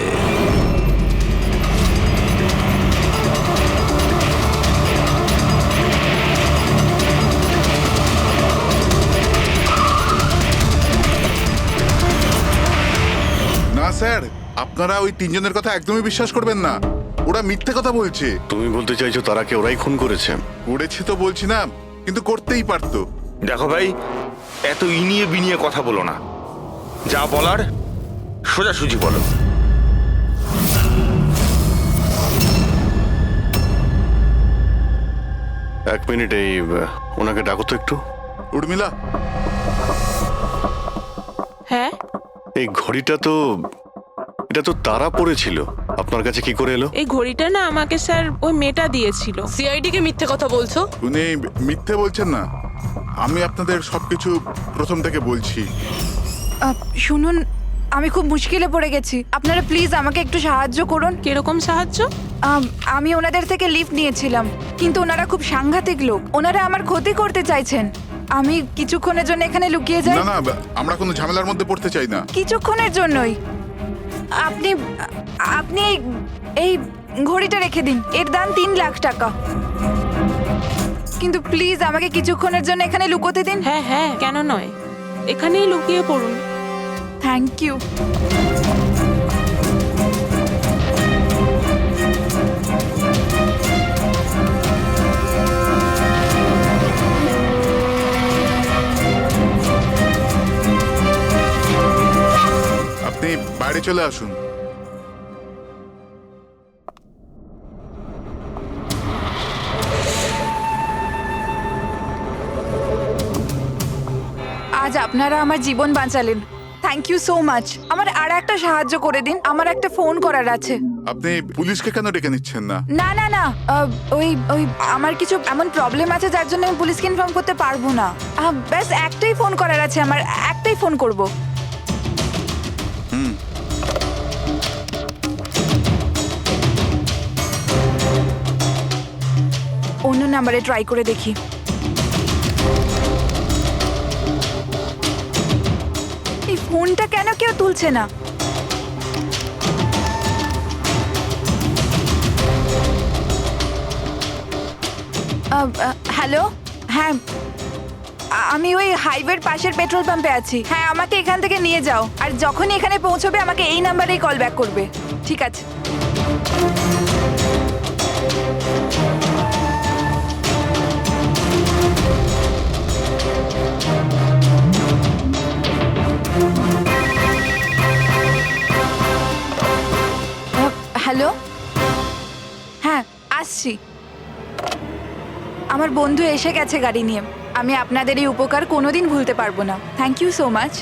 না স্যার, আপনারা ওই 3 জনের কথা একদমই বিশ্বাস করবেন না। ওরা মিথ্যে কথা বলছে। তুমি বলতে চাইছো তারাকে ওরাই খুন করেছে? করেছে তো বলছি না, কিন্তু করতেই পারতো। দেখো ভাই, এত ইনিয়ে বিনিয়ে কথা বলো না। যা বলার সোজাসুজি বলো। এক মিনিট, এই ওনাকে ডাকো তো একটু। উর্মিলা, হ্যাঁ এই ঘড়িটা তো, এটা তো তারা পড়েছিল, আপনার কাছে কি করে এলো? এই ঘড়িটা না আমাকে স্যার ওই মেয়েটা দিয়েছিল। সিআইডি কে মিথ্যে কথা বলছো? উনি মিথ্যে বলছেন না, আমি আপনাদের সবকিছু প্রথম থেকে বলছি। শুনুন, আমি খুব মুশকিলে পড়ে গেছি, আপনারা প্লিজ আমাকে একটু সাহায্য করুন। কিরকম সাহায্য? আমি ওনাদের থেকে লিফট নিয়েছিলাম, কিন্তু ওনারা খুব সাংঘাতিক লোক। ওনারা আমার ক্ষতি করতে চাইছেন। আমি কিছুক্ষণের জন্য এখানে লুকিয়ে যাই। না না, আমরা কোনো ঝামেলার মধ্যে পড়তে চাই না। কিছুক্ষণের জন্যই। আপনি আপনি এই ঘড়িটা রেখে দিন, এর দাম 3 লাখ টাকা। কিন্তু প্লিজ আমাকে কিছুক্ষণের জন্য এখানে লুকোতে দিন। হ্যাঁ হ্যাঁ, কেন নয়, এখানেই লুকিয়ে পড়ুন। Thank you. আপনি বাইরে চলে আসুন। আজ আপনারা আমার জীবন বাঁচালেন, থ্যাংক ইউ সো মাচ। আমার আর একটা সাহায্য করে দিন, আমার একটা ফোন করার আছে। আপনি পুলিশকে কেন ডেকে নিচ্ছেন না? না না না, ওই ওই আমার কিছু এমন প্রবলেম আছে যার জন্য আমি পুলিশকে ইনফর্ম করতে পারবো না। ব্যাস একটাই ফোন করার আছে আমার, একটাই ফোন করব। অন্য নাম্বারে ট্রাই করে দেখি। এই ফোনটা কেন কেউ তুলছে না? হ্যালো, হ্যাঁ আমি ওই হাইওয়ের পাশের পেট্রোল পাম্পে আছি। হ্যাঁ, আমাকে এখান থেকে নিয়ে যাও, আর যখনই এখানে পৌঁছবে আমাকে এই নাম্বারেই কল ব্যাক করবে। ঠিক আছে। হ্যালো, হ্যাঁ আসছি। আমার বন্ধু এসে গেছে গাড়ি নিয়ে। আমি আপনাদের এই উপকার কোনোদিন ভুলতে পারবো না। Thank you so much.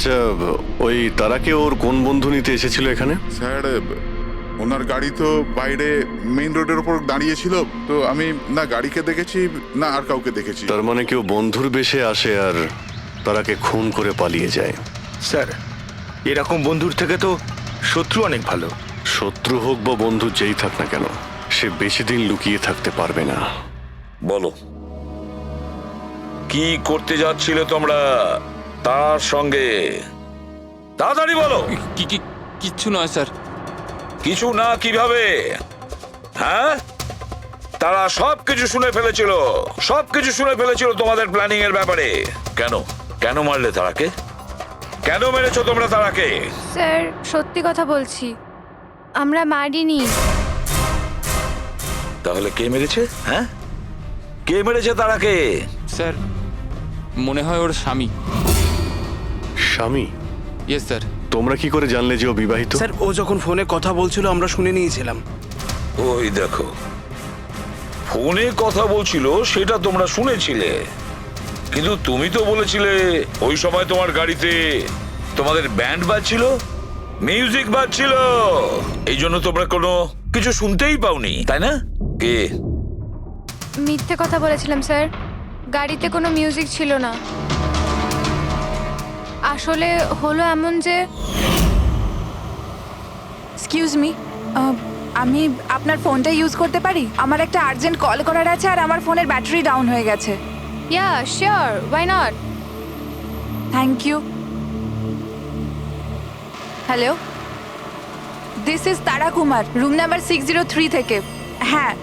আচ্ছা, ওই তারাকে ওর কোন বন্ধু নিতে এসেছিল এখানে? স্যার ওনার গাড়ি তো বাইরে মেইন রোডের উপর দাঁড়িয়ে ছিল, তো আমি না গাড়িকে দেখেছি না আর কাউকে দেখেছি। তার মানে কেউ বন্ধুর বেশে আসে আর তারাকে খুন করে পালিয়ে যায়। স্যার এরকম বন্ধুর থেকে তো শত্রু অনেক ভালো। শত্রু হোক বা বন্ধু যেই থাক না কেন, সে বেশি দিন লুকিয়ে থাকতে পারবে না। বলো কি করতে যাচ্ছিলে তোমরা তার সঙ্গে? তাড়াতাড়ি বলো। কিচ্ছু নয় স্যার। কিছু না কিভাবে? হ্যাঁ, তারা সবকিছু শুনে ফেলেছিল, সবকিছু শুনে ফেলেছিল তোমাদের প্ল্যানিং এর ব্যাপারে। কেন কেন মারলে তারাকে? কেন মেরেছো তোমরা তারাকে? স্যার সত্যি কথা বলছি, আমরা মারিনি। তাহলে কে মেরেছে? হ্যাঁ, কে মেরেছে তারাকে? স্যার মনে হয় ওর স্বামী। স্বামী? Yes sir. তোমরা কি করে জানলে যে ও বিবাহিত? স্যার ও যখন ফোনে কথা বলছিল আমরা শুনে নিয়েছিলাম। ওই দেখো, ফোনে কথা বলছিল সেটা তোমরা শুনেছিলে, কিন্তু তুমি তো বলেছিলে ওই সময় তোমার গাড়িতে তোমাদের ব্যান্ড বাজছিল, মিউজিক বাজছিল, এই জন্য তোমরা কোনো কিছু শুনতেই পাওনি, তাই না? কে? মিথ্যে কথা বলেছিলাম স্যার, গাড়িতে কোনো মিউজিক ছিল না। আসলে হলো এমন যে এক্সকিউজ মি, আমি আপনার ফোনটা ইউজ করতে পারি? আমার একটা আর্জেন্ট কল করার আছে আর আমার ফোনের ব্যাটারি ডাউন হয়ে গেছে। Yeah sure, why not. Thank you. Hello, this is Tara Kumar, room number 603 থেকে। হ্যাঁ,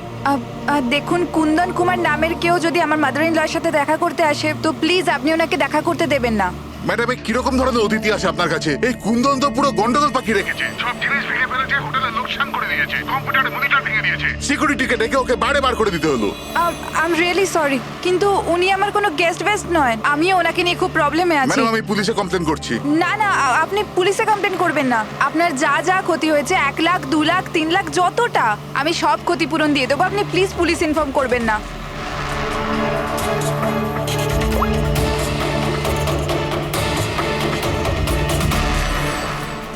দেখুন কুন্দন কুমার নামের কেউ যদি আমার মাদার ইন লর সাথে দেখা করতে আসে তো প্লিজ আপনি ওনাকে দেখা করতে দেবেন না। ম্যাডাম কিরকম ধরনের অতিথি আসে আপনার কাছে? এই কুন্দন তো পুরো গন্ডগোল পাখি রেখেছে, সব জিনিস ভেঙে ফেলেছে, হোটেলে লোকসান করে দিয়েছে, কম্পিউটারে মনিটর ভেঙে দিয়েছে। সিকিউরিটিকে ডেকে ওকে বাইরে বার করে দিতে হলো। আই এম রিয়েলি সরি, কিন্তু উনি আমার কোনো গেস্ট বেস্ট নয়, আমি ওনাকে নিয়ে খুব প্রবলেমে আছি। ম্যাডাম আমি পুলিশে কমপ্লেন করছি। না না, আপনি পুলিশে কমপ্লেন করবেন না। আপনার যা যা ক্ষতি হয়েছে 1 লাখ 2 লাখ 3 লাখ যতটা, আমি সব ক্ষতিপূরণ দিয়ে দেবো। আপনি প্লিজ পুলিশ ইনফর্ম করবেন না।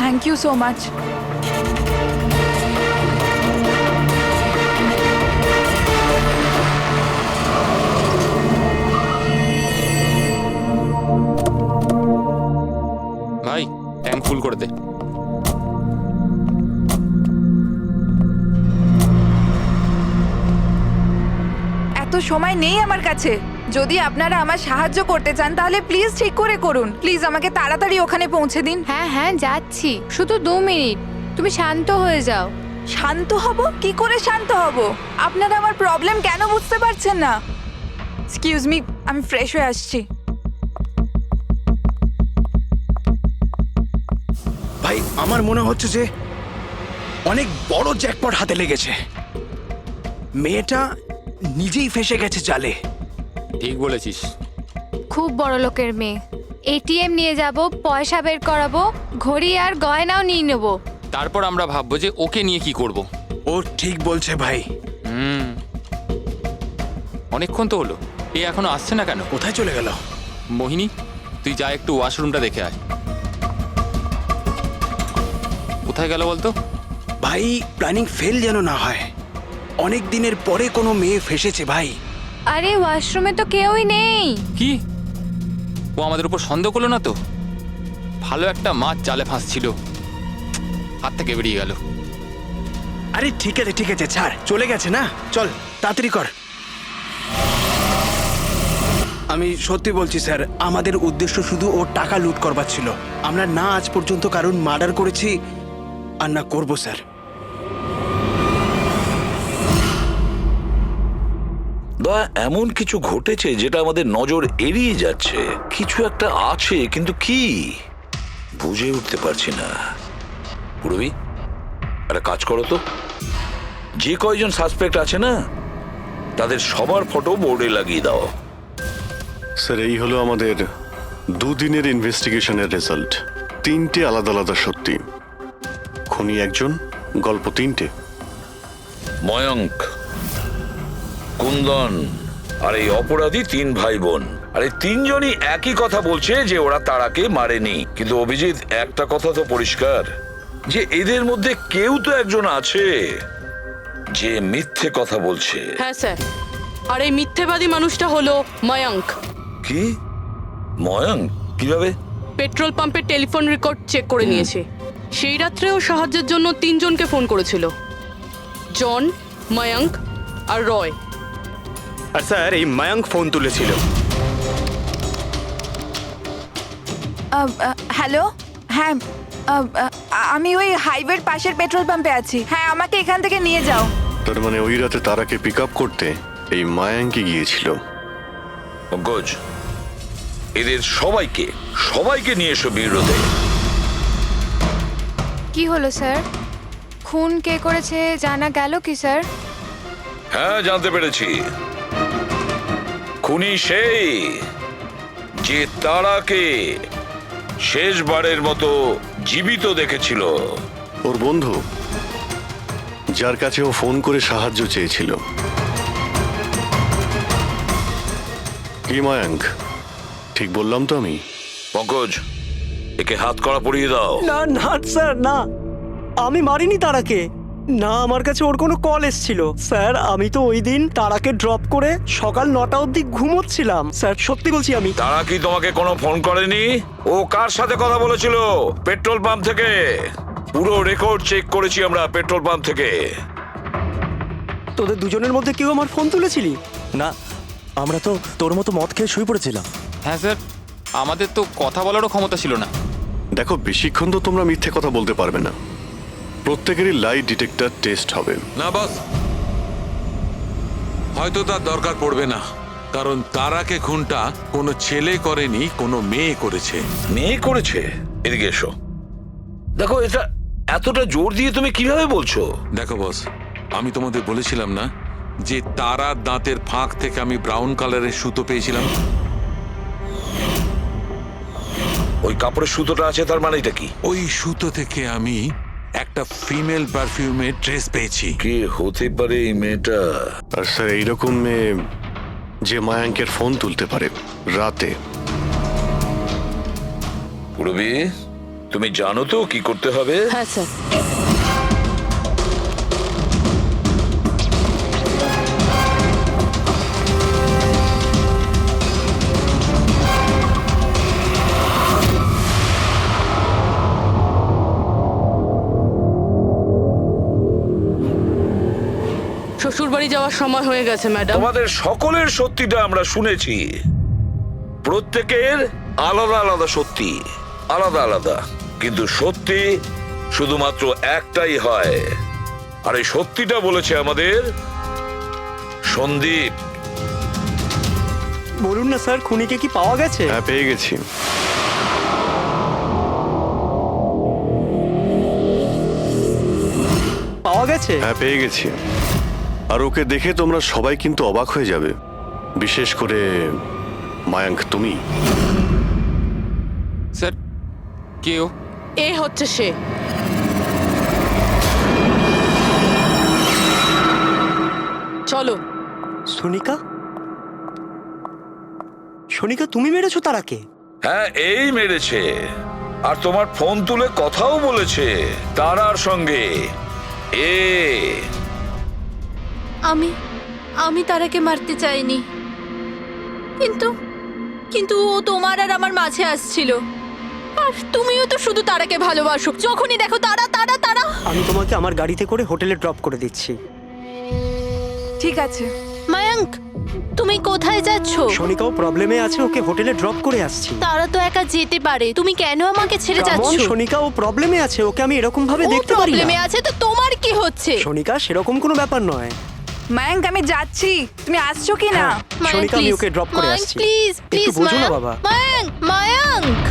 Thank you so much. ভাই ট্যাঙ্ক ফুল করে দে। এত সময় নেই আমার কাছে। যদি আপনারা আমার সাহায্য করতে চান তাহলে প্লিজ ঠিক করে করুন। প্লিজ আমাকে তাড়াতাড়ি ওখানে পৌঁছে দিন। হ্যাঁ হ্যাঁ যাচ্ছি, শুধু 2 মিনিট, তুমি শান্ত হয়ে যাও। শান্ত হব? কি করে শান্ত হব? আপনারা আমার প্রবলেম কেন বুঝতে পারছেন না? এক্সকিউজ মি, আমি ফ্রেশ হয়ে আসছি। ভাই আমার মনে হচ্ছে যে অনেক বড় জ্যাকপট হাতে লেগেছে। মেয়েটা নিজেই ফেসে গেছে জালে। ঠিক বলেছিস। খুব বড় লোকের মেয়ে। এটিএম নিয়ে যাব, পয়সা বের করাবো, ঘড়ি আর গয়নাও নিয়ে নেব। তারপর আমরা ভাববো যে ওকে নিয়ে কি করব। ও ঠিক বলছে ভাই। অনেকক্ষণ তো হলো, এ এখনো আসছে না কেন? কোথায় চলে গেল? মোহিনী তুই যা একটু ওয়াশরুমটা দেখে আয়। কোথায় গেল বলতো? ভাই প্ল্যানিং ফেল যেন না হয়। অনেক দিনের পরে কোনো মেয়ে ফেসেছে ভাই। আরে ওয়াশরুমে তো কেউই নেই। কি ও আমাদের উপর সন্দেহ করলো না তো? ভালো একটা মাছ জালে ফাঁসছিল, হাত থেকে বেরিয়ে গেল। আরে ঠিক আছে ছাড়, চলে গেছে না, চল তাড়াতাড়ি কর। আমি সত্যি বলছি স্যার, আমাদের উদ্দেশ্য শুধু ওর টাকা লুট করবার ছিল। আমরা না আজ পর্যন্ত কারণ মার্ডার করেছি আর না করবো স্যার। দয়া, এমন কিছু ঘটেছে যেটা আমাদের নজর এড়িয়ে যাচ্ছে। কিছু একটা আছে, কিন্তু কি বুঝে উঠতে পারছি না। পুরবি একটা কাজ করো তো, যে কয়জন সাসপেক্ট আছে না তাদের সবার ফটো বোর্ডে লাগিয়ে দাও। স্যার এই হলো আমাদের 2 দিনের ইনভেস্টিগেশনের রেজাল্ট। 3টে আলাদা আলাদা সত্যি। খুনি একজন, গল্প 3টে। ময়ঙ্ক, কুন্দন আর এই অপরাধী 3 ভাই বোন। আরে তিনজনই একই কথা বলছে যে ওরা তারাকে মারেনি, কিন্তু অভিজিৎ একটা কথা তো পরিষ্কার যে এদের মধ্যে কেউ তো একজন আছে যে মিথ্যে কথা বলছে। হ্যাঁ স্যার, আর এই মিথ্যেবাদী মানুষটা হলো ময়ঙ্ক। কি? ময়ঙ্ক? কিভাবে? পেট্রোল পাম্পের টেলিফোন রেকর্ড চেক করে নিয়েছে। সেই রাত্রেও সাহায্যের জন্য 3 জনকে ফোন করেছিল, জন, ময়ঙ্ক আর রয়। আর স্যার এই মায়াঙ্ক ফোন তুলেছিল। হ্যালো, হ্যাঁ, আমি ওই হাইওয়ের পাশের পেট্রোল পাম্পে আছি। হ্যাঁ, আমাকে এখান থেকে নিয়ে যাও। তার মানে ওই রাতে তারাকে পিক আপ করতে এই মায়াঙ্কি গিয়েছিল। পঙ্কজ, এদের সবাইকে নিয়ে এসো বিরোধে। কি হলো স্যার? খুন কে করেছে জানা গেল কি স্যার? হ্যাঁ, জানতে পেরেছি। খুনি সেই যে তারাকে শেষবারের মতো জীবিত দেখেছিল। ওর বন্ধু, যার কাছে ও ফোন করে সাহায্য চেয়েছিল। কি মায়াঙ্ক, ঠিক বললাম তো আমি? পঙ্কজ, একে হাত কড়া পরিয়ে দাও। না না স্যার, না, আমি মারিনি তারাকে। না, আমার কাছে ওর কোনো কল এসেছিল। স্যার, আমি তো ওই দিন তারাকে ড্রপ করে সকাল 9টা অবধি ঘুমোচ্ছিলাম। স্যার, সত্যি বলছি আমি। তারা কি তোমাকে কোনো ফোন করেনি? ও কার সাথে কথা বলেছিল? পেট্রোল পাম্প থেকে। পুরো রেকর্ড চেক করেছি আমরা পেট্রোল পাম্প থেকে। তোদের দুজনের মধ্যে কেউ আমার ফোন তুলেছিলি? না, আমরা তো তোর মতো মদ খেয়ে শুয়ে পড়েছিলাম। হ্যাঁ স্যার, আমাদের তো কথা বলারও ক্ষমতা ছিল না। দেখো, বেশিক্ষণ তো তোমরা মিথ্যে কথা বলতে পারবে না। প্রত্যেকেরই লাই ডিটেক্টর টেস্ট হবে। না বস, হয়তো তার দরকার পড়বে না, কারণ তারাকে খুনটা কোনো ছেলে করেনি, কোনো মেয়ে করেছে। মেয়ে করেছে? এদিকে এসো। দেখো, এটা এতটা জোর দিয়ে তুমি কিভাবে বলছো? দেখো বস, আমি তোমাদের বলেছিলাম না যে তারার দাঁতের ফাঁক থেকে আমি ব্রাউন কালারের সুতো পেয়েছিলাম? ওই কাপড়ের সুতোটা আছে, তার মানে এটা কি? ওই সুতো থেকে আমি একটা ফিমেল পারফিউমের ড্রেস পেয়েছি। কে হতে পারে এই মেয়েটা? আর স্যার, এইরকম মেয়ে যে মায়াঙ্কের ফোন তুলতে পারে রাতে। পুরবি, তুমি জানো তো কি করতে হবে? হ্যাঁ স্যার। শ্বশুরবাড়ি যাওয়ার সময় হয়ে গেছে ম্যাডাম। তোমাদের সকলের সত্যিটা আমরা শুনেছি। প্রত্যেকের আলাদা আলাদা সত্যি, আলাদা আলাদা, কিন্তু সত্যি শুধুমাত্র একটাই হয়। আর এই সত্যিটা বলেছে আমাদের সন্দীপ। বলুন না স্যার, খুনিকে কি পাওয়া গেছে? হ্যাঁ, পেয়ে গেছি। পাওয়া গেছে? হ্যাঁ, পেয়ে গেছি। আর ওকে দেখে তোমরা সবাই কিন্তু অবাক হয়ে যাবে, বিশেষ করে মায়াঙ্ক, তুমি। স্যার, কেউ এ হচ্ছে সে। চলো। সোনিকা? সোনিকা, তুমি মেরেছো তারাকে? হ্যাঁ, এই মেরেছে। আর তোমার ফোন তুলে কথাও বলেছে তারার সঙ্গে। আমি তারাকে মারতে চাইনি, কিন্তু ও তোমার আর আমার মাঝে আসছিল। আর তুমিও তো শুধু তারাকে ভালোবাসো, যখনই দেখো তারা তারা তারা। আমি তোমাকে আমার গাড়িতে করে হোটেলে ড্রপ করে দিচ্ছি। ঠিক আছে। মায়াঙ্ক, তুমি কোথায় যাচ্ছ? সোনিকাও প্রবলেমে আছে, ওকে হোটেলে ড্রপ করে আসছি। তারা তো একা যেতে পারে, তুমি কেন আমাকে ছেড়ে যাচ্ছ? সোনিকা, ও প্রবলেমে আছে, ওকে আমি এরকম ভাবে দেখতে পারি না। প্রবলেমে আছে তো তোমার কি হচ্ছে? সোনিকা, সেরকম কোনো ব্যাপার নয়। মায়াঙ্ক, আমি যাচ্ছি, তুমি আসছো কি না? সোনিকা, আমি ওকে ড্রপ করে আসছি। প্লিজ প্লিজ, একটু বোঝো না বাবা। মায়াঙ্ক, মায়াঙ্ক।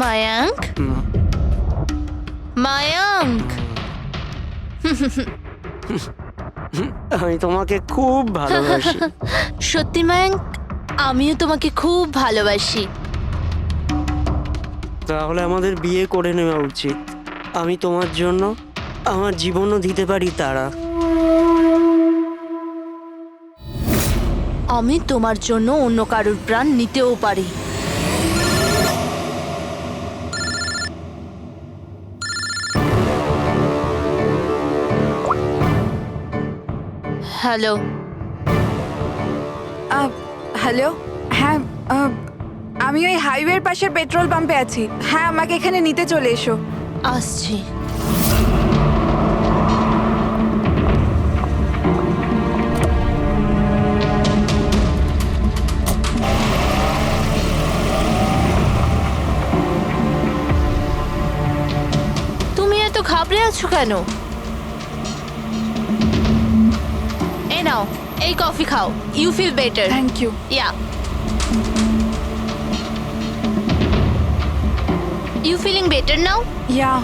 মায়াঙ্ক, মায়াঙ্ক। আমি তোমাকে খুব ভালোবাসি। সত্যি মায়াঙ্ক, আমিও তোমাকে খুব ভালোবাসি। তাহলে আমাদের বিয়ে করে নেওয়া উচিত। আমি তোমার জন্য আমার জীবনও দিতে পারি তারা। আমি তোমার জন্য অন্য কারোর প্রাণ নিতেও পারি। হ্যালো। হ্যালো, হ্যাঁ, আমি ওই হাইওয়ের পাশের পেট্রোল পাম্পে আছি। হ্যাঁ, আমাকে এখানে নিতে চলে এসো। আসছি। তুমি এত ঘাবড়ে আছো কেন? এই নাও, এই কফি খাও। You feel better. Thank you. Yeah. You feeling better now? Yeah.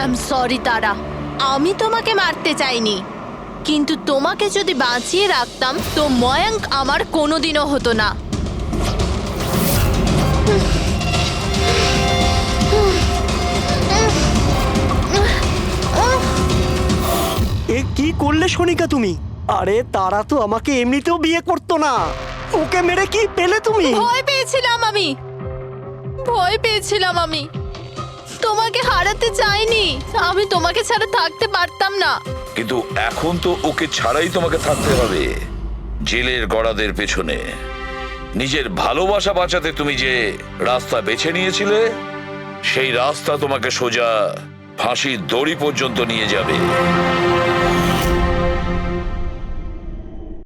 I'm sorry তারা, আমি তোমাকে মারতে চাইনি, কিন্তু তোমাকে যদি বাঁচিয়ে রাখতাম তো ময়াঙ্ক আমার কোনোদিনও হতো না। এ কি করলে সোনিকা তুমি? আরে তারা তো আমাকে এমনিতেও বিয়ে করতো না। ওকে মেরে কি পেলে তুমি? ভয় পেয়েছিলাম আমি। তোমাকে হারাতে চাইনি। আমি তোমাকে ছাড়া থাকতে পারতাম না। কিন্তু এখন তো ওকে ছাড়াই তোমাকে থাকতে হবে জেলের গড়াদের পেছনে। নিজের ভালোবাসা বাঁচাতে তুমি যে রাস্তা বেছে নিয়েছিলে, সেই রাস্তা তোমাকে সোজা ফাঁসির দড়ি পর্যন্ত নিয়ে যাবে।